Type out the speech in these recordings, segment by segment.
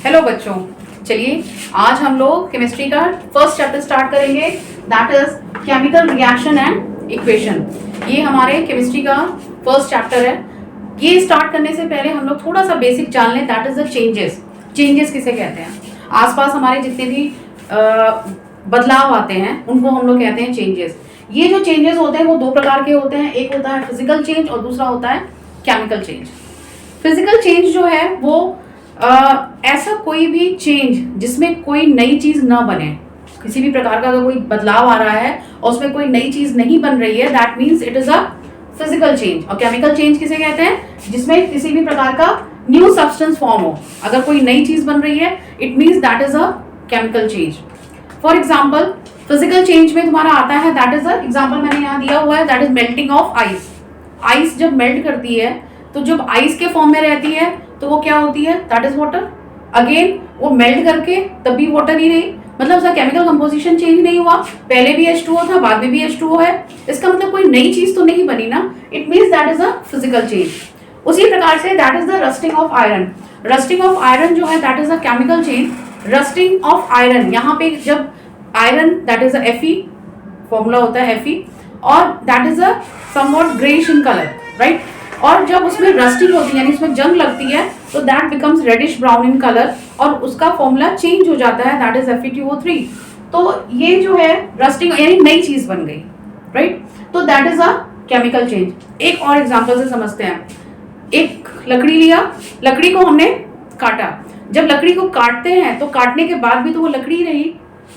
Hello बच्चों, चलिए आज हम लोग केमिस्ट्री का फर्स्ट चैप्टर स्टार्ट करेंगे, that is chemical reaction and equation. ये हमारे केमिस्ट्री का फर्स्ट चैप्टर है। ये स्टार्ट करने से पहले हम लोग थोड़ा सा बेसिक जान लें, that is the changes. Changes किसे कहते हैं? आसपास हमारे जितने भी बदलाव आते हैं उनको हम लोग कहते हैं चेंजेस। ये जो चेंजेस होते हैं वो दो प्रकार के होते हैं, एक होता है फिजिकल चेंज और दूसरा होता है केमिकल चेंज। फिजिकल चेंज जो है वो ऐसा कोई भी चेंज जिसमें कोई नई चीज ना बने, किसी भी प्रकार का अगर कोई बदलाव आ रहा है और उसमें कोई नई चीज नहीं बन रही है, that means it is a physical change. और केमिकल चेंज किसे कहते हैं? जिसमें किसी भी प्रकार का न्यू सब्सटेंस फॉर्म हो, अगर कोई नई चीज बन रही है, it means that is a chemical change. For example physical change में तुम्हारा आता है, दैट इज अ एग्जाम्पल मैंने यहाँ दिया हुआ है, that is melting of ice. Ice जब मेल्ट करती है तो जब आइस के फॉर्म में रहती है तो वो क्या होती है? That is water. अगेन वो मेल्ट करके तब भी वाटर ही रही, मतलब उसका केमिकल कंपोजिशन चेंज नहीं हुआ, पहले भी H2O था, बाद में भी H2O है। इसका मतलब कोई नई चीज तो नहीं बनी ना, it means that is a physical change. उसी प्रकार say that is the rusting of iron. Rusting of iron जो है that is a chemical change. Rusting of iron, यहाँ पे जब iron that is a Fe, formula होता है Fe, और that is a somewhat greyish in colour, right. और जब उसमें रस्टिंग होती है यानी उसमें जंग लगती है तो that becomes reddish brown in colour और उसका फॉर्मूला चेंज हो जाता है, दैट इज FeTO3। तो ये जो है रस्टिंग यानी नई चीज बन गई, राइट। तो that is a chemical change. एक और एग्जांपल से समझते हैं। एक लकड़ी लिया, लकड़ी को हमने काटा। जब लकड़ी को काटते हैं तो काटने के बाद भी तो वो लकड़ी ही रही,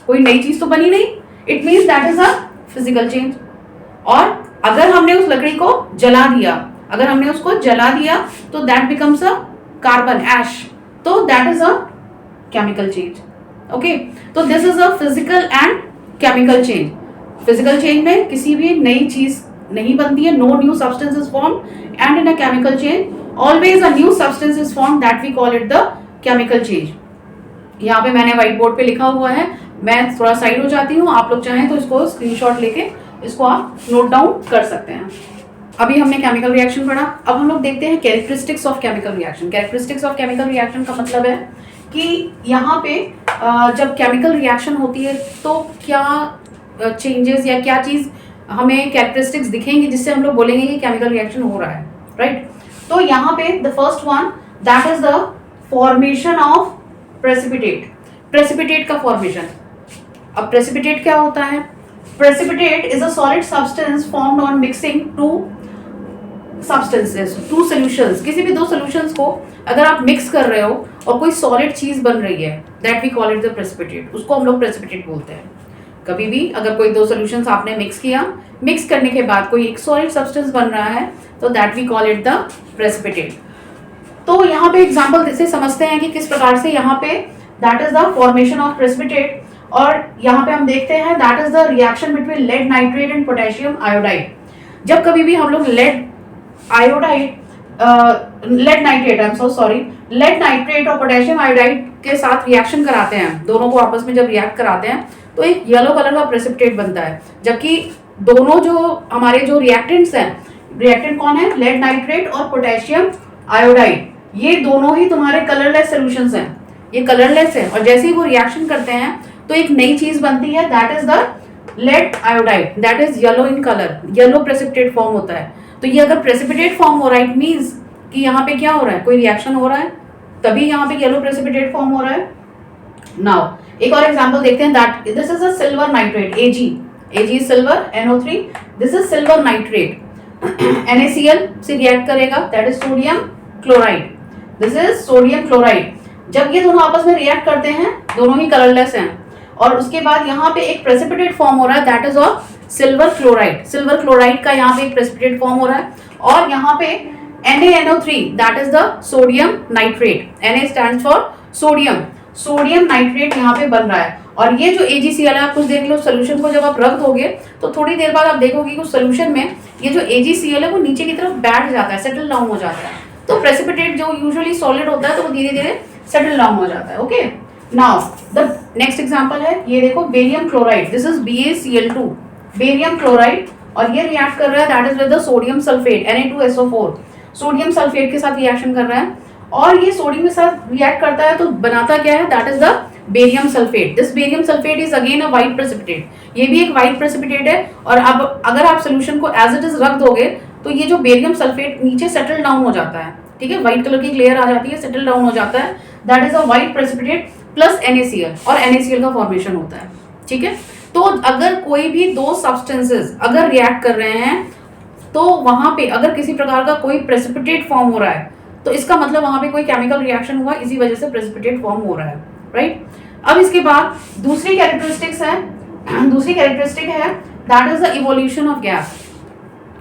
कोई नई चीज तो बनी नहीं, it means that is a physical change. और अगर हमने उस लकड़ी को जला दिया, अगर हमने उसको जला दिया तो that becomes a carbon ash, तो that is a chemical change. Okay, तो this is a physical and chemical change. Physical change में किसी भी नई चीज नहीं बनती है, no new substance is form, and in a chemical change always a new substance is form, that we call it the chemical change. यहाँ पे मैंने व्हाइट बोर्ड पे लिखा हुआ है, मैं थोड़ा साइड हो जाती हूँ, आप लोग चाहें तो इसको स्क्रीनशॉट लेके इसको आप नोट डाउन कर सकते हैं। अभी हमने केमिकल रिएक्शन पढ़ा, अब हम लोग देखते हैं characteristics of chemical reaction. Characteristics of chemical reaction का मतलब है कि यहाँ पे जब केमिकल रिएक्शन होती है तो क्या चेंजेस या क्या चीज़ हमें कैरेक्टरिस्टिक्स दिखेंगी जिससे हम लोग बोलेंगे कि केमिकल रिएक्शन हो रहा है, राइट। तो यहाँ पे the first one that is the formation of precipitate. Precipitate का फॉर्मेशन। अब प्रेसिपिटेट क्या होता है? Precipitate is a solid substance formed on mixing two substances, two solutions. किसी भी दो सॉल्यूशंस को अगर आप मिक्स कर रहे हो और कोई सॉलिड चीज बन रही है, that we call it the precipitate, उसको हम लोग प्रेसिपिटेट बोलते हैं। कभी भी अगर कोई दो सॉल्यूशंस आपने मिक्स किया, मिक्स करने के बाद कोई एक सॉलिड सब्सटेंस बन रहा है, तो that we call it the precipitate. तो यहाँ पे एग्जाम्पल से समझते हैं कि किस प्रकार से यहाँ पे that is the formation of precipitate. और यहाँ पे हम देखते हैं that is the reaction between lead nitrate and potassium iodide. जब कभी भी हम लोग लेड नाइट्रेट और पोटेशियम आयोडाइड के साथ रिएक्शन कराते हैं, दोनों को आपस में जब रिएक्ट कराते हैं तो एक येलो कलर का प्रेसिपिटेट बनता है। जबकि दोनों जो हमारे जो रिएक्टेंट्स हैं, रिएक्टेंट कौन है? लेड नाइट्रेट और पोटेशियम आयोडाइड, ये दोनों ही तुम्हारे कलरलेस सॉल्यूशंस हैं, ये कलरलेस है। और जैसे ही वो रिएक्शन करते हैं तो एक नई चीज बनती है, that is the lead iodide, that is yellow in colour, yellow precipitate form होता है। तो ये अगर प्रेसिपिटेट फॉर्म हो रहा है, इट मींस कि यहाँ पे क्या हो रहा है? कोई रिएक्शन हो रहा है, तभी यहाँ पे येलो प्रेसिपिटेट फॉर्म हो रहा है। नाउ एक और एग्जांपल देखते हैं, that this is a silver nitrate, Ag is silver, NO3, this is silver nitrate. NaCl से रिएक्ट करेगा, that is sodium chloride, this is sodium chloride. जब ये दोनों आपस में रिएक्ट करते हैं, दोनों ही कलरलेस हैं, और उसके बाद यहाँ पे एक प्रेसिपिटेट फॉर्म हो रहा है, that is of silver chloride. Silver chloride का यहाँ पे एक प्रेसिपिटेट फॉर्म हो रहा है, और यहाँ पे NaNO3 that is the sodium nitrate. Na stands for sodium, sodium nitrate यहाँ पे बन रहा है। और ये जो AgCl है, आप कुछ देख लो, सोल्यूशन को जब आप रख दोगे तो थोड़ी देर बाद आप देखोगे कि उस सोल्यूशन में ये जो AgCl है वो नीचे की तरफ बैठ जाता है, सेटल डाउन हो जाता है। तो प्रेसिपिटेट जो यूजुअली सॉलिड होता है तो वो धीरे धीरे सेटल डाउन हो जाता है। Okay, now the next example है, ये देखो barium chloride, this is BaCl2, barium chloride, और ये रिएक्ट कर रहा है that is with the sodium sulphate Na2SO4, sodium sulphate के साथ रिएक्शन कर रहा है। और ये सोडियम के साथ रिएक्ट करता है तो बनाता क्या है, that is the barium sulphate. This barium sulphate is again a white precipitate, ये भी एक व्हाइट प्रेसिपिटेट है। और अब अगर आप सोल्यूशन को एज इट इज रख दोगे तो ये जो बेरियम सल्फेट नीचे सेटल डाउन हो जाता है, ठीक है, व्हाइट कलर की लेयर आ जाती है, सेटल डाउन हो जाता है, that is a white precipitate plus NaCl, और NaCl का फॉर्मेशन होता है, ठीक है। तो अगर कोई भी दो सब्सटेंसेस अगर रिएक्ट कर रहे हैं तो वहां पे अगर किसी प्रकार का कोई प्रेसिपिटेट फॉर्म हो रहा है तो इसका मतलब वहां पे कोई केमिकल रिएक्शन हुआ, इसी वजह से प्रेसिपिटेट फॉर्म हो रहा है, राइट। अब इसके बाद दूसरी कैरेक्टरिस्टिक्स है, दूसरी कैरेक्टरिस्टिक है that is the evolution of gas.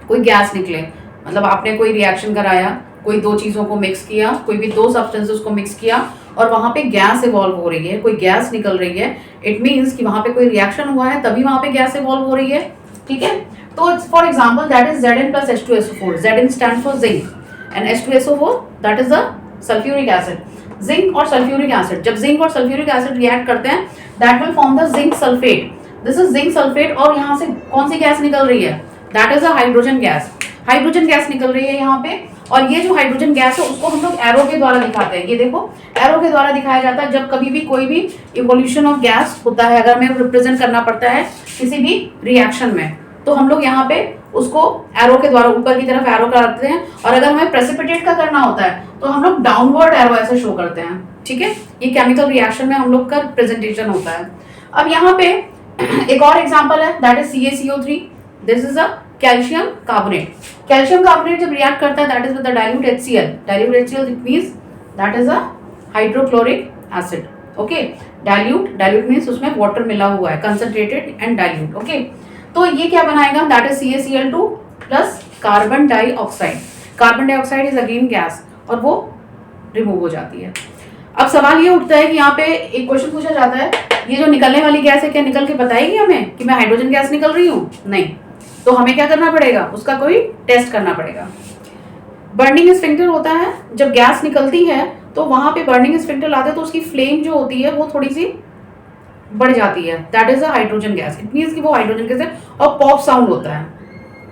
कोई गैस निकले, मतलब आपने कोई रिएक्शन कराया, कोई दो चीजों को मिक्स किया, कोई भी दो सब्सटेंसेस को मिक्स किया और वहां पे गैस इवॉल्व हो रही है, कोई गैस निकल रही है, इट मीन्स कि वहां पे कोई रिएक्शन हुआ है तभी वहां पे गैस इवॉल्व हो रही है, ठीक है। तो for example that is Zn plus H2SO4, Zn stand for zinc and H2SO4 that is the sulphuric acid. Zinc और सल्फ्यूरिक एसिड, जब जिंक और सल्फ्यूरिक एसिड रिएक्ट करते हैं that will form the zinc sulphate, this is zinc sulphate. और यहाँ से कौन सी gas निकल रही है, that is a hydrogen gas, hydrogen gas निकल रही है यहाँ पे। और ये जो हाइड्रोजन गैस है उसको हम लोग एरो के द्वारा दिखाते हैं, ये देखो एरो के द्वारा दिखाया जाता है जब कभी भी कोई भी इवोल्यूशन ऑफ गैस होता है, अगर हमें रिप्रेजेंट करना पड़ता है किसी भी रिएक्शन में, तो हम लोग यहाँ पे उसको एरो के द्वारा ऊपर की तरफ एरो करते हैं। और अगर हमें प्रेसिपिटेट का करना होता है तो हम लोग डाउनवर्ड एरो ऐसे शो करते हैं, ठीक है। ये केमिकल रिएक्शन में हम लोग का प्रेजेंटेशन होता है। अब यहाँ पे एक और एग्जांपल है that is CaCO3, this is a calcium carbonate. Calcium carbonate जब रिएक्ट करता है that is with the dilute HCl, dilute HCl it means that is a hydrochloric acid, okay. Dilute means उसमें वाटर मिला हुआ है, concentrated and dilute, okay. तो ये क्या बनाएगा, that is CaCl2 plus carbon dioxide. Carbon dioxide is again gas और वो रिमूव हो जाती है। अब सवाल ये उठता है कि यहाँ पे एक क्वेश्चन पूछा जाता है, ये जो निकलने वाली गैस है क्या निकल के बताएगी हमें कि मैं हाइड्रोजन गैस निकल रही हूँ, नहीं। तो हमें क्या करना पड़ेगा, उसका कोई टेस्ट करना पड़ेगा। बर्निंग स्फिंक्टर होता है, जब गैस निकलती है तो वहां पे बर्निंग स्फिंक्टर लाते हैं तो उसकी फ्लेम जो होती है वो थोड़ी सी बढ़ जाती है, that is a hydrogen gas, it means कि वो हाइड्रोजन गैस है और पॉप साउंड होता है।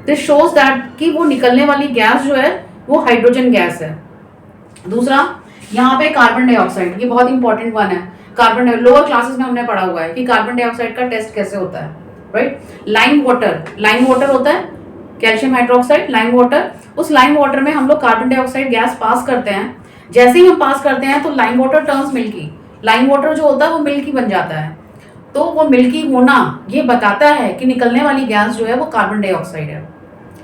दिस शोज दैट कि वो निकलने वाली गैस जो है वो हाइड्रोजन गैस है। दूसरा यहाँ पे कार्बन डाइऑक्साइड, ये बहुत इंपॉर्टेंट वन है। कार्बन लोअर क्लासेस में हमने पढ़ा हुआ है कि कार्बन डाइऑक्साइड का टेस्ट कैसे होता है, राइट। लाइम वाटर होता है, कैल्शियम हाइड्रोक्साइड, लाइम वाटर। उस लाइम वाटर में हम लोग कार्बन डाइऑक्साइड गैस पास करते हैं, जैसे ही हम पास करते हैं तो lime water turns milky, lime water जो होता है वो मिल्की बन जाता है। तो वो मिल्की होना ये बताता है कि निकलने वाली गैस जो है वो कार्बन डाइऑक्साइड है।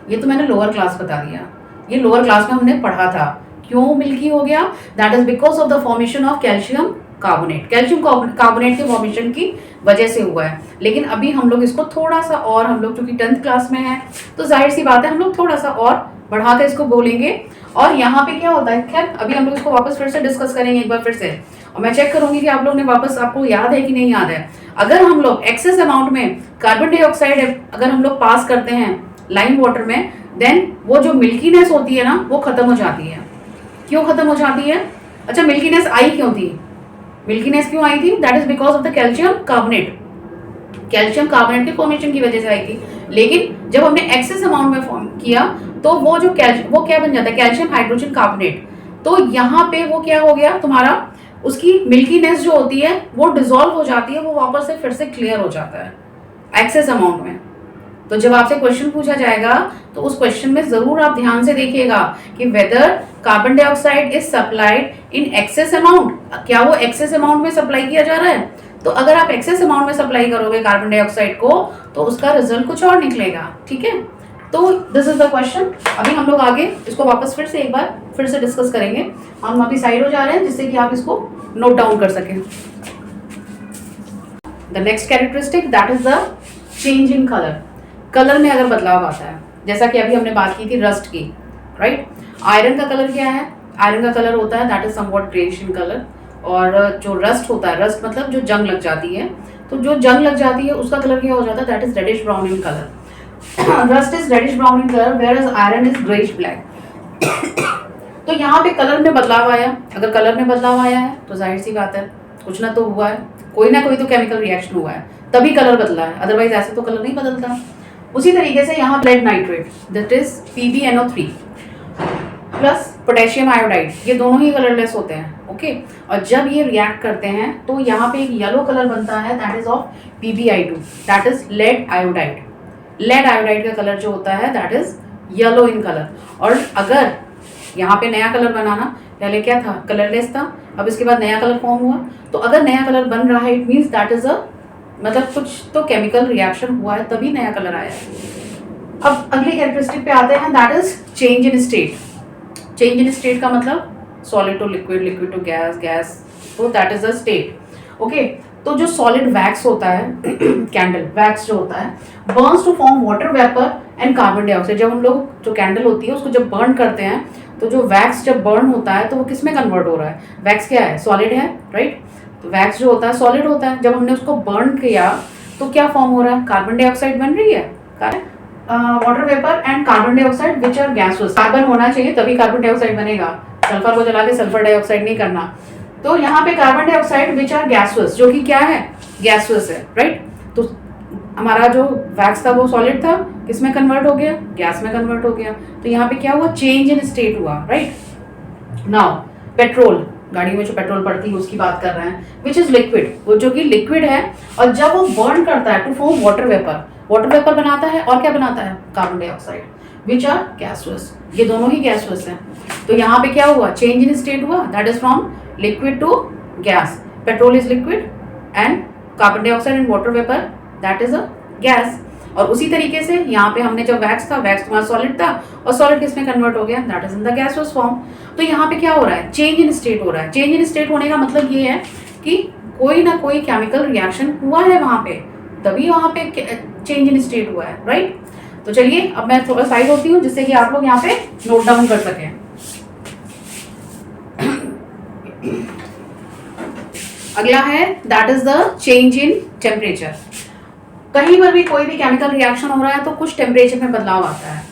ये तो मैंने लोअर क्लास बता दिया, ये लोअर क्लास में हमने पढ़ा था। क्यों मिल्की हो गया, that is because of the formation of calcium carbonate, calcium carbonate के फॉर्मेशन की वजह से हुआ है। लेकिन अभी हम लोग इसको थोड़ा सा और, हम लोग चूंकि 10th क्लास में है तो जाहिर सी बात है हम लोग थोड़ा सा और बढ़ा कर इसको बोलेंगे। और यहाँ पे क्या होता है, खैर अभी हम लोग इसको वापस फिर से डिस्कस करेंगे एक बार फिर से, और मैं चेक करूंगी कि आप लोग ने वापस, आपको याद है कि नहीं याद है। अगर हम लोग एक्सेस अमाउंट में कार्बन डाइऑक्साइड अगर हम लोग पास करते हैं लाइम वाटर में, देन वो जो मिल्कीनेस होती है ना वो खत्म हो जाती है। क्यों खत्म हो जाती है, अच्छा मिल्कीनेस आई क्यों थी, मिल्कीनेस क्यों आई थी, that is because of the calcium carbonate, calcium carbonate के फॉर्मेशन की वजह से आई थी। लेकिन जब हमने एक्सेस अमाउंट में फॉर्म किया तो वो जो वो क्या बन जाता है, कैल्शियम हाइड्रोजन कार्बोनेट। तो यहाँ पे वो क्या हो गया तुम्हारा, उसकी मिल्कीनेस जो होती है वो डिसॉल्व हो जाती है, वो वापस से फिर से क्लियर हो जाता है एक्सेस अमाउंट में। तो जब आपसे क्वेश्चन पूछा जाएगा तो उस क्वेश्चन में जरूर आप ध्यान से देखिएगा कि whether carbon dioxide is supplied in excess amount, क्या वो एक्सेस अमाउंट में सप्लाई किया जा रहा है। तो अगर आप एक्सेस अमाउंट में सप्लाई करोगे कार्बन डाइऑक्साइड को तो उसका रिजल्ट कुछ और निकलेगा, ठीक है। तो दिस इज द क्वेश्चन। अभी हम लोग आगे इसको वापस फिर से एक बार फिर से डिस्कस करेंगे। हम अभी साइड हो जा रहे हैं जिससे कि आप इसको नोट डाउन कर सकें। The next characteristic that is the change in colour, colour में अगर बदलाव आता है, जैसा कि अभी हमने बात की थी रस्ट की, राइट। आयरन का कलर क्या है, आयरन का कलर होता है that is somewhat greyish in colour. और जो रस्ट होता है, रस्ट मतलब जो जंग लग जाती है, तो जो जंग लग जाती है उसका कलर क्या हो जाता है, that is reddish brown in colour. Rust is reddish brown in colour whereas iron is greyish black. तो यहाँ पे कलर में बदलाव आया, अगर कलर में बदलाव आया है तो जाहिर सी बात है कुछ ना तो हुआ है, कोई ना कोई तो केमिकल रिएक्शन हुआ है तभी कलर बदला है, अदरवाइज ऐसे तो कलर नहीं बदलता। उसी तरीके से यहाँ lead nitrate that is PbNO3, plus potassium iodide, ये दोनों ही कलरलेस होते हैं। ओके, और जब ये रिएक्ट करते हैं तो यहाँ पे एक येलो कलर बनता है, that is of PbI2, that is lead iodide. Lead iodide का कलर जो होता है that is yellow in colour. और अगर यहाँ पे नया कलर बनाना, पहले क्या था, कलरलेस था, अब इसके बाद नया कलर फॉर्म हुआ, तो अगर नया कलर बन रहा है इट मीन्स दैट इज अ, मतलब कुछ तो केमिकल रिएक्शन हुआ है तभी नया कलर आया है। अब अगली कैरेक्टरिस्टिक पे आते हैं, that is change in state. Change in state का मतलब solid to liquid, liquid to gas, gas, तो that is a state. Okay, तो जो सॉलिड वैक्स होता है कैंडल वैक्स जो होता है, burns to form water vapour and carbon dioxide. जब हम लोग जो कैंडल होती है उसको जब बर्न करते हैं तो जो वैक्स जब बर्न होता है तो वो किस में कन्वर्ट हो रहा है, वैक्स क्या है, सॉलिड है, राइट। तो वैक्स जो होता है सॉलिड होता है, जब हमने उसको बर्न किया तो क्या फॉर्म हो रहा है, कार्बन डाइऑक्साइड बन रही है, water vapour and carbon dioxide which are gases. Carbon होना चाहिए तभी कार्बन डाइऑक्साइड बनेगा, सल्फर को जला के सल्फर डाइऑक्साइड नहीं करना। तो यहाँ पे carbon dioxide which are gases, जो कि क्या है, गैसेस है, राइट। तो हमारा जो वैक्स था वो सॉलिड था, किसमें कन्वर्ट हो गया, गैस में कन्वर्ट हो गया। तो यहाँ पे क्या हुआ, चेंज इन स्टेट हुआ, राइट। नाउ पेट्रोल, गाड़ी में जो पेट्रोल पड़ती है उसकी बात कर रहे हैं, विच इज लिक्विड, वो जो कि लिक्विड है, और जब वो बर्न करता है to form water vapour, water vapour बनाता है और क्या बनाता है, carbon dioxide, which are gases, ये दोनों ही गैसेस हैं। तो यहाँ पे क्या हुआ, चेंज इन स्टेट हुआ, that is from liquid to gas. Petrol is liquid and carbon dioxide and water vapour that is a gas. और उसी तरीके से यहाँ पे हमने जब वैक्स था, वैक्स तुम्हारा सॉलिड था और सॉलिड किसमें कन्वर्ट हो गया, that is in the gaseous form. तो यहाँ पे क्या हो रहा है, चेंज इन स्टेट हो रहा है। चेंज इन स्टेट होने का मतलब ये है कि कोई ना कोई केमिकल रिएक्शन हुआ है वहां पे, तभी वहां पे चेंज इन स्टेट हुआ है, राइट। तो चलिए अब मैं थोड़ा साइड होती हूँ जिससे कि आप लोग यहाँ पे नोट डाउन कर सकें। अगला है that is the change in temperature. कहीं पर भी कोई भी केमिकल रिएक्शन हो रहा है तो कुछ टेम्परेचर में बदलाव आता है।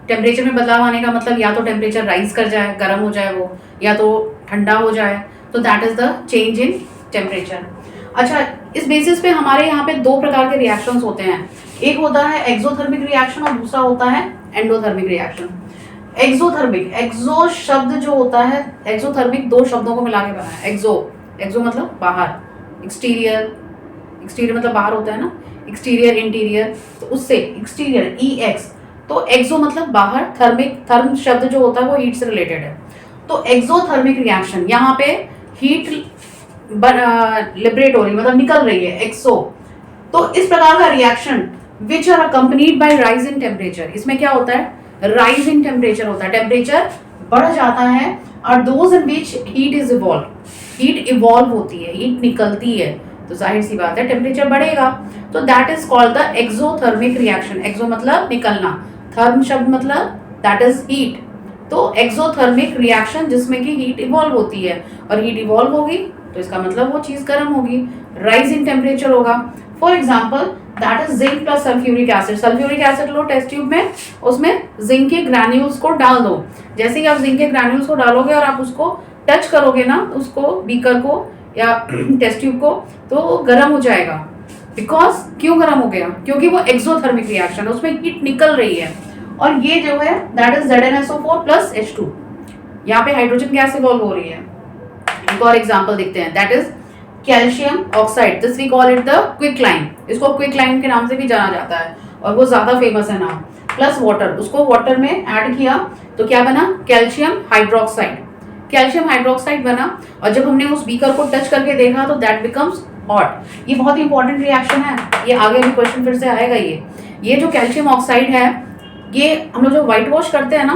टेम्परेचर में बदलाव आने का मतलब या तो टेम्परेचर राइज कर जाए, गर्म हो जाए वो, या तो ठंडा हो जाए, तो that is the change in temperature. अच्छा, इस बेसिस पे हमारे यहाँ पे दो प्रकार के रिएक्शंस होते हैं, एक होता है एक्सोथर्मिक रिएक्शन और दूसरा होता है एंडोथर्मिक रिएक्शन। एक्सोथर्मिक, एक्सो शब्द जो होता है, एक्सोथर्मिक दो शब्दों को मिला के बना है। एक्सो, एक्सो मतलब बाहर, एक्सटीरियर, एक्सटीरियर मतलब बाहर होता है ना, एक्सटीरियर इंटीरियर, तो उससे एक्सटीरियर EX, तो एक्सो मतलब बाहर, थर्मिक, थर्म शब्द जो होता है वो हीट से रिलेटेड है। तो एक्सोथर्मिक रिएक्शन, यहाँ पे हीट लिबरेट हो रही, मतलब निकल रही है, एक्सो। तो इस प्रकार का reaction which are accompanied by rise in temperature, इसमें क्या होता है, राइज इन टेम्परेचर होता है, टेम्परेचर बढ़ जाता है, और those in which heat is evolve, heat evolve होती है, हीट निकलती है, तो जाहिर सी बात है टेम्परेचर बढ़ेगा। तो that is called the exothermic reaction. Exo मतलब निकलना, थर्म शब्द मतलब दैट इज हीट, तो एक्सोथर्मिक रिएक्शन जिसमें कि हीट इवॉल्व होती है, और हीट इवॉल्व होगी तो इसका मतलब वो चीज गर्म होगी, राइज इन टेम्परेचर होगा। For example that is zinc plus sulphuric acid. Sulphuric acid लो टेस्ट ट्यूब में, उसमें जिंक के ग्रैन्यूल्स को डाल दो। जैसे ही आप जिंक के ग्रैन्यूल्स को डालोगे और आप उसको टच करोगे ना, उसको बीकर को या टेस्ट ट्यूब को, तो वो गर्म हो जाएगा। बिकॉज क्यों गर्म हो गया, क्योंकि वो एक्सोथर्मिक रिएक्शन है, उसमें हीट निकल रही है। और ये जो है that is ZnSO4 plus H2, यहाँ पे हाइड्रोजन गैस इवॉल्व हो रही है। एक और एग्जांपल देखते हैं, that is calcium oxide, this we call it the quicklime, इसको क्विकलाइम के नाम से भी जाना जाता है और वो ज्यादा फेमस है नाम। प्लस वाटर, उसको वाटर में ऐड किया तो क्या बना, कैल्शियम हाइड्रोक्साइड, कैल्शियम हाइड्रोक्साइड बना। और जब हमने उस बीकर को टच करके देखा तो दैट बिकम्स हॉट। ये बहुत ही इंपॉर्टेंट रिएक्शन है, ये आगे भी क्वेश्चन फिर से आएगा। ये जो कैल्शियम ऑक्साइड है, ये हम लोग जो व्हाइट वॉश करते हैं ना,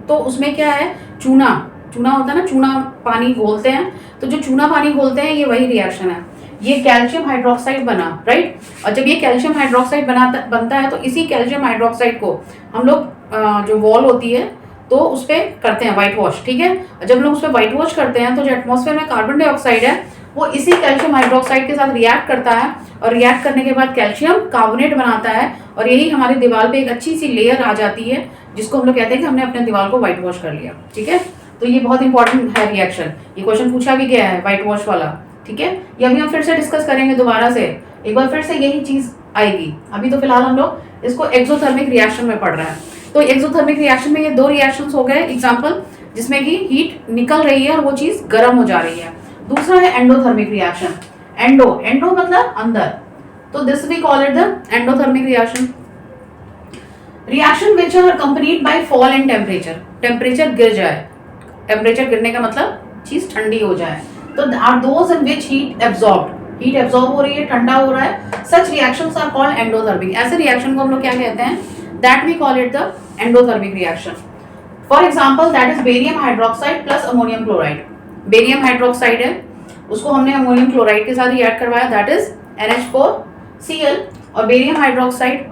तो उसमें क्या है, चूना, चूना होता है ना, चूना पानी घोलते हैं, तो जो चूना पानी घोलते हैं ये वही रिएक्शन है। ये कैल्शियम हाइड्रोक्साइड बना, राइट। और जब ये कैल्शियम हाइड्रोक्साइड बनता है तो इसी कैल्शियम हाइड्रोक्साइड को हम लोग जो वॉल होती है तो उस पर करते हैं व्हाइट वॉश, ठीक है। जब हम लोग उस पर व्हाइट वॉश करते हैं तो जो एटमॉस्फेयर में कार्बन डाइऑक्साइड है वो इसी कैल्शियम हाइड्रोक्साइड के साथ रिएक्ट करता है, और रिएक्ट करने के बाद कैल्शियम कार्बोनेट बनाता है, और यही हमारी दीवार पे एक अच्छी सी लेयर आ जाती है जिसको हम लोग कहते हैं कि हमने अपने दीवार को व्हाइट वॉश कर लिया, ठीक है। तो ये बहुत इंपॉर्टेंट है रिएक्शन, ये क्वेश्चन पूछा भी गया है व्हाइट वॉश वाला, ठीक है। ये अभी हम फिर से डिस्कस करेंगे दोबारा से, एक बार फिर से यही चीज आएगी। अभी तो फिलहाल हम लोग इसको एक्सोथर्मिक रिएक्शन में पढ़ रहे हैं। तो एक्सोथर्मिक रिएक्शन में ये दो रिएक्शंस हो गए। एग्जांपल, जिसमें कि हीट निकल रही है और वो चीज गर्म हो जा रही है। दूसरा है एंडोथर्मिक रिएक्शन। एंडो मतलब अंदर, तो this we call it the endothermic reaction. Reaction which are accompanied by fall in temperature, temperature गिर जाए, टेम्परेचर गिरने का मतलब चीज ठंडी हो जाए, तो are those in which heat absorbed, heat absorb हो रही है, ठंडा हो रहा है, such reactions are called endothermic. ऐसे रिएक्शन को हम लोग क्या कहते हैं, that we call it the endothermic reaction. For example that is barium hydroxide plus ammonium chloride. Barium hydroxide है, उसको हमने अमोनियम क्लोराइड के साथ रिएक्ट करवाया, दैट इज NH4Cl, और बेरियम हाइड्रोक्साइड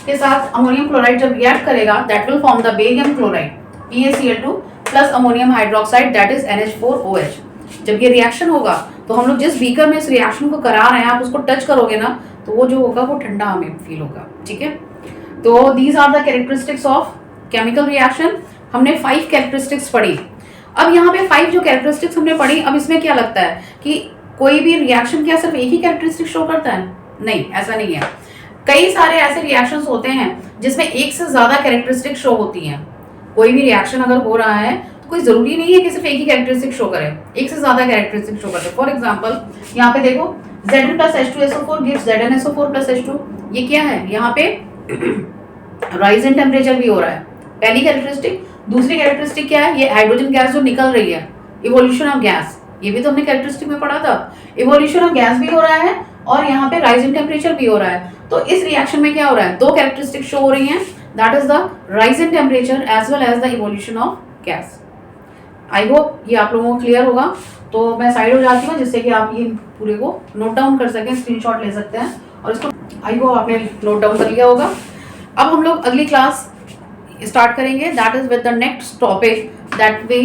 के साथ अमोनियम क्लोराइड जब रिएक्ट करेगा that will form the barium chloride PaCl2 plus ammonium hydroxide that is NH4OH। जब ये रिएक्शन होगा तो हम लोग जिस बीकर में इस रिएक्शन को करा रहे हैं, आप उसको टच करोगे ना तो वो जो होगा वो ठंडा हमें फील होगा, ठीक है। तो these are the characteristics of chemical reaction. हमने 5 कैरेक्टरिस्टिक्स पढ़ी। अब यहाँ पे 5 जो कैरेक्टरिस्टिक्स हमने पढ़ी, अब इसमें क्या लगता है कि कोई भी रिएक्शन क्या सिर्फ एक ही कैरेक्टरिस्टिक शो करता है? नहीं, ऐसा नहीं है। कई सारे ऐसे रिएक्शंस होते हैं जिसमें एक से ज्यादा कैरेक्टरिस्टिक शो होती हैं। कोई भी रिएक्शन अगर हो रहा है तो कोई जरूरी नहीं है कि सिर्फ एक ही कैरेक्टरिस्टिक शो करे, एक से ज्यादा कैरेक्टरिस्टिक शो करे। फॉर एग्जांपल यहाँ पे देखो Zn plus H2SO4 gives ZnSO4 plus H2। ये क्या है, यहाँ पे राइज इन टेम्परेचर भी हो रहा है, पहली कैरेक्टरिस्टिक। दूसरी कैरेक्टरिस्टिक क्या है, ये हाइड्रोजन गैस जो निकल रही है, इवोल्यूशन ऑफ गैस, ये भी तो हमने कैरेक्टरिस्टिक में पढ़ा था। इवोल्यूशन ऑफ गैस भी हो रहा है और यहाँ पे राइज इन टेम्परेचर भी हो रहा है। तो इस रिएक्शन में क्या हो रहा है, 2 कैरेक्टरिस्टिक शो हो रही हैं, that is the rise in temperature as well as the evolution of gas. I hope ये आप लोगों को क्लियर होगा। तो मैं साइड हो जाती हूँ जिससे कि आप ये पूरे को नोट डाउन कर सकें, स्क्रीनशॉट ले सकते हैं और इसको आई होप आपने नोट डाउन कर लिया होगा। अब हम लोग अगली क्लास स्टार्ट करेंगे, that is with the next topic that we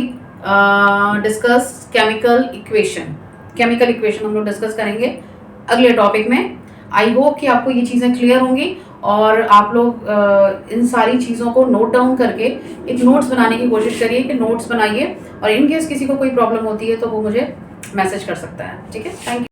discuss chemical equation. Chemical equation हम लोग डिस्कस करेंगे अगले टॉपिक में। आई होप कि आपको ये चीज़ें क्लियर होंगी और आप लोग इन सारी चीज़ों को नोट डाउन करके एक नोट्स बनाने की कोशिश करिए कि नोट्स बनाइए, और इन केस किसी को कोई प्रॉब्लम होती है तो वो मुझे मैसेज कर सकता है, ठीक है। Thank you.